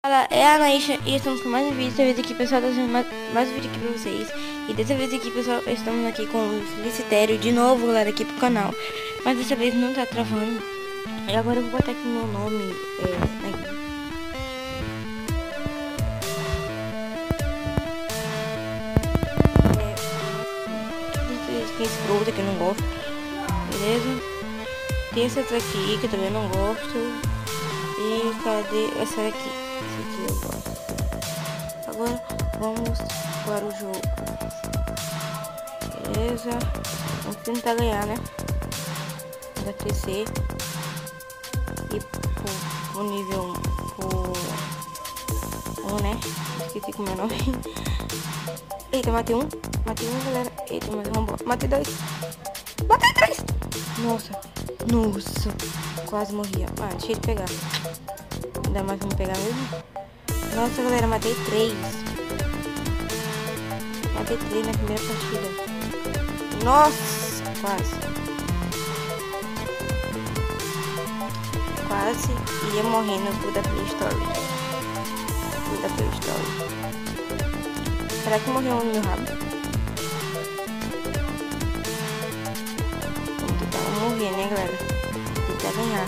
Fala, é a Anaísa e estamos com mais um vídeo. Dessa vez aqui, pessoal, trazendo mais um vídeo aqui pra vocês. E dessa vez aqui, pessoal, estamos aqui com o Felicitério de novo, galera, aqui pro canal. Mas dessa vez não tá travando. E agora eu vou botar aqui meu nome skins fruta que eu não gosto. Beleza? Tem essa aqui que eu também não gosto. E cadê essa aqui? Essa aqui eu gosto. Agora vamos para o jogo. Beleza? Vamos tentar ganhar, né? Vai crescer. E pro nível 1, né? Esqueci como é o nome. Eita, matei um. Matei um, galera. Eita, mas vamos. Matei dois. Matei três. Nossa. Nossa. Quase morria. Ah, deixa ele pegar. Ainda mais vamos pegar mesmo. Nossa, galera, matei três. Matei três na primeira partida. Nossa, quase. Quase ia morrendo por da Play Store. Por da Play Store. Será que morreu no meu rabo? Vamos tentar morrer, né, galera? Tentar ganhar.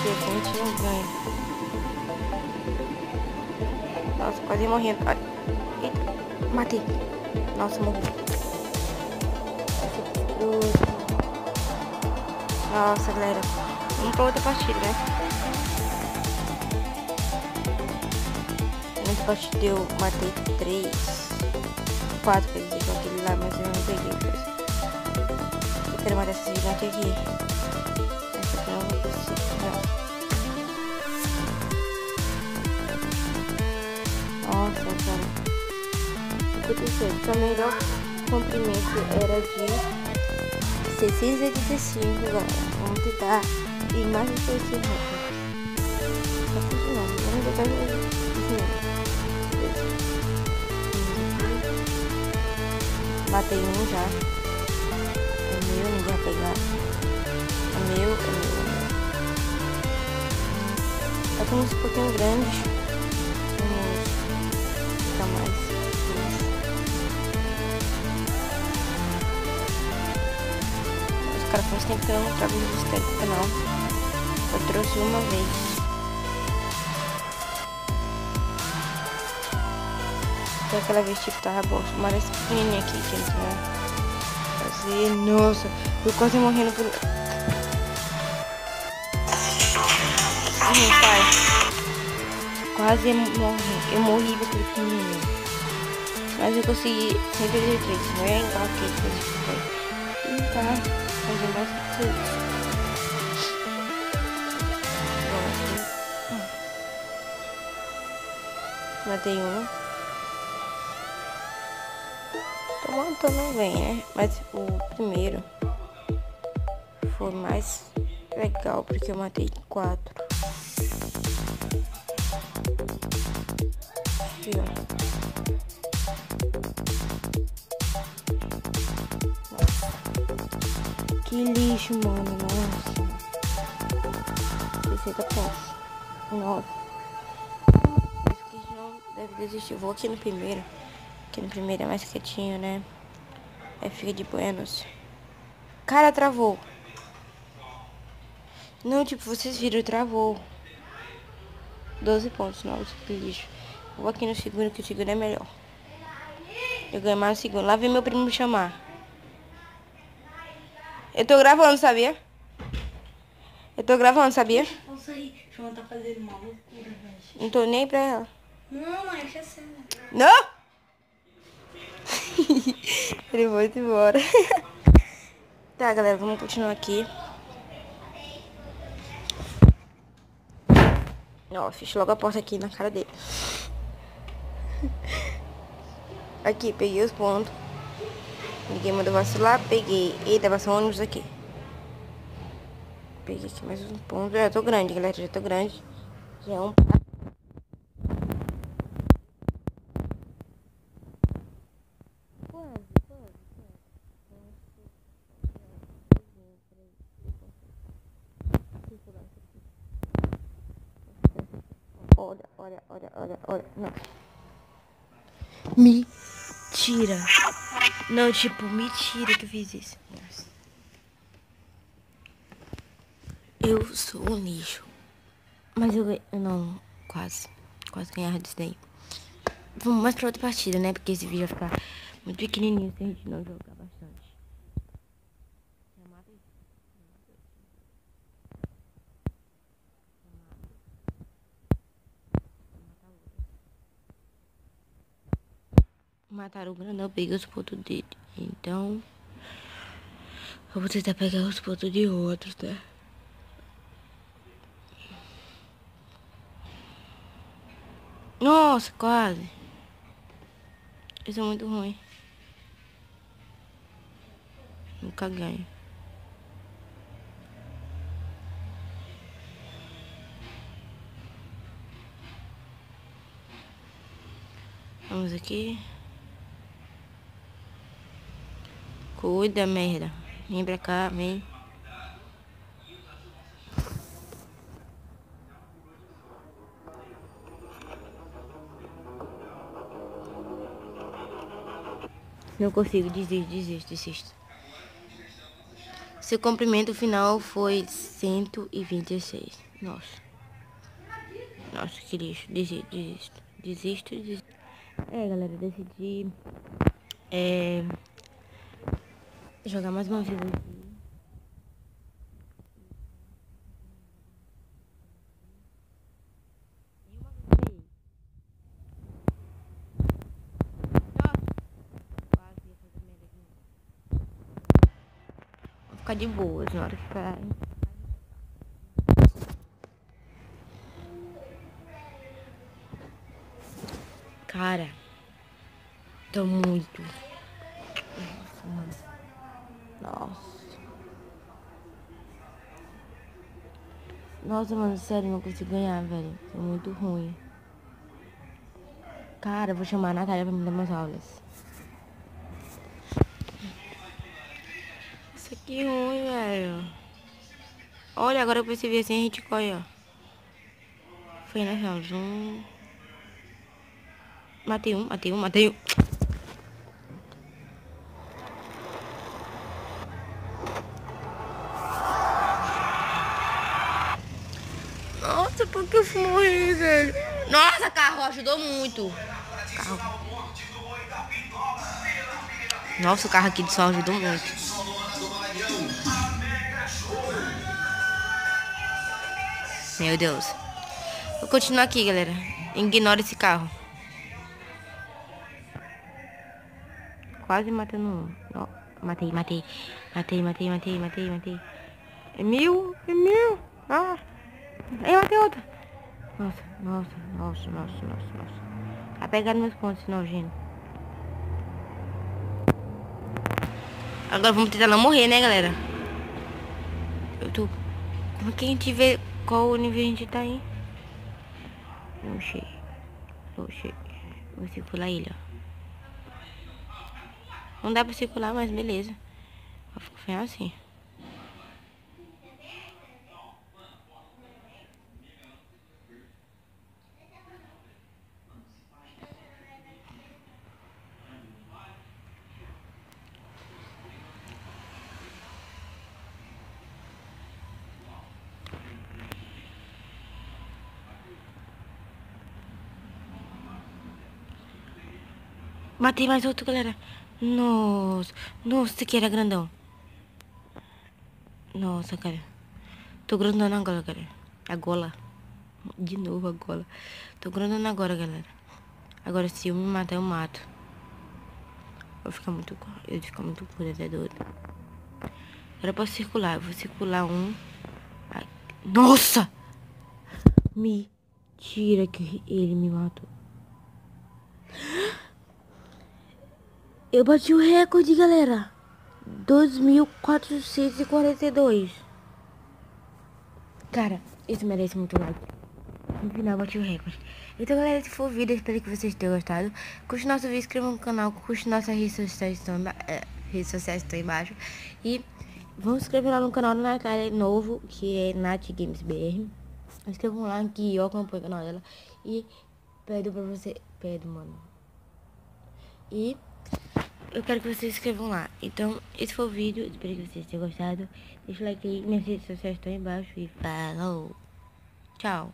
A gente não ganha. Nossa, quase morrendo. Ai. Eita, matei. Nossa, morri. Nossa, galera. Vamos pra outra partida, né? Nessa partida eu matei 4, quer dizer, com aquele lá, mas eu não peguei. Eu quero matar esse gigante aqui. Essa aqui eu não vou conseguir. Nossa, cara. 56. Só melhor comprimento era de 685, galera. Vamos tentar ir mais de 600. Tá funcionando. Vamos tentar funcionando. Matei um já. É meu, ninguém vai pegar. É meu. É como se fosse um grande. Mais os caras faz tempo que eu não trago os mistérios pro canal. Eu trouxe uma vez. Foi aquela vez tipo tava bosta, mas esse pequenininho aqui que não vai fazer. Nossa, eu quase morrendo por. Pai. Quase morri. Eu morri por pequenininho. Mas eu consegui 183. Não é igual aquele que eu foi. Tentar fazer mais coisas. Matei um. Tô bem, né? Mas o primeiro foi mais legal porque eu matei 4. Que lixo, mano. Nossa. 60 pontos. Nossa. Acho que a gente não deve desistir. Vou aqui no primeiro. Aqui no primeiro é mais quietinho, né? Aí fica de buenos. Cara, travou. Não, tipo, vocês viram, travou. 12 pontos. Nossa, que lixo. Vou aqui no segundo, que o segundo é melhor. Eu ganhei mais no segundo. Lá vem meu primo me chamar. Eu tô gravando, sabia? Eu tô gravando, sabia? Nossa, aí, João tá fazendo uma loucura, velho. Não tô nem pra ela. Não, mãe, deixa assim. Não! Ele foi embora. Tá, galera, vamos continuar aqui. Ó, fechei logo a porta aqui na cara dele. Aqui, peguei os pontos. Ninguém mandou vacilar, peguei. Eita, passou um ônibus aqui. Peguei aqui mais um ponto. Já tô grande, galera, já tô grande. Já é um... olha. Não. Mentira. Não, tipo, mentira que eu fiz isso. Nossa. Eu sou um lixo. Mas eu não, quase ganhar disso daí. Vamos mais pra outra partida, né? Porque esse vídeo vai ficar muito pequenininho se a gente não jogar bastante. Mataram o grandão, peguei os pontos dele. Então, eu vou tentar pegar os pontos de outros, né? Nossa, quase. Isso é muito ruim. Nunca ganho. Vamos aqui. Cuida, merda. Vem pra cá, vem. Não consigo, desisto. Seu comprimento final foi 126. Nossa, que lixo. Desisto. É, galera, decidi jogar mais uma vez aqui. Vou ficar de boas na hora que ficar. Cara, tô muito. Nossa, mano. Nossa, mano, sério, não consigo ganhar, velho. Tô muito ruim. Cara, eu vou chamar a Natália pra me dar umas aulas. Isso aqui é ruim, velho. Olha, agora eu percebi assim, a gente corre, ó. Foi, né, zoom. Matei um. Nossa, por que eu fui morrer, velho? Nossa, carro ajudou muito. Nossa, o carro aqui do som ajudou muito. Meu Deus. Vou continuar aqui, galera. Ignora esse carro. Quase matando um. Oh, matei. É mil. Ah. Aí matei outro. Nossa. Vai pegar meus pontos, nojento. Agora vamos tentar não morrer, né, galera? Como que a gente vê qual nível a gente tá aí? Oxê. Vou circular ele, ó. Não dá pra circular, mas beleza. Vai ficar assim. Matei mais outro, galera. Nossa, esse aqui era grandão. Nossa, cara. Tô grandando agora, galera. De novo a gola. Tô grandando agora, galera. Agora, se eu me matar, eu mato. Eu vou ficar muito pura, é doido. Agora eu posso circular. Eu vou circular um. Ai. Nossa! Mentira que ele me matou. Eu bati o recorde, galera. 2.442. Cara, isso merece muito like. No final, bati o recorde. Então, galera, esse foi o vídeo. Espero que vocês tenham gostado. Curte nosso vídeo, inscreva no canal. Curte nossas redes sociais estão embaixo. E vamos se inscrever lá no canal do Natália novo, que é Nath Games BR. Inscrevam lá que eu acompanho o canal dela. E pedo pra você... Pedo, mano. E eu quero que vocês se inscrevam lá. Então, esse foi o vídeo. Espero que vocês tenham gostado. Deixa o like aí. Minhas redes sociais estão aí embaixo. E falou. Tchau.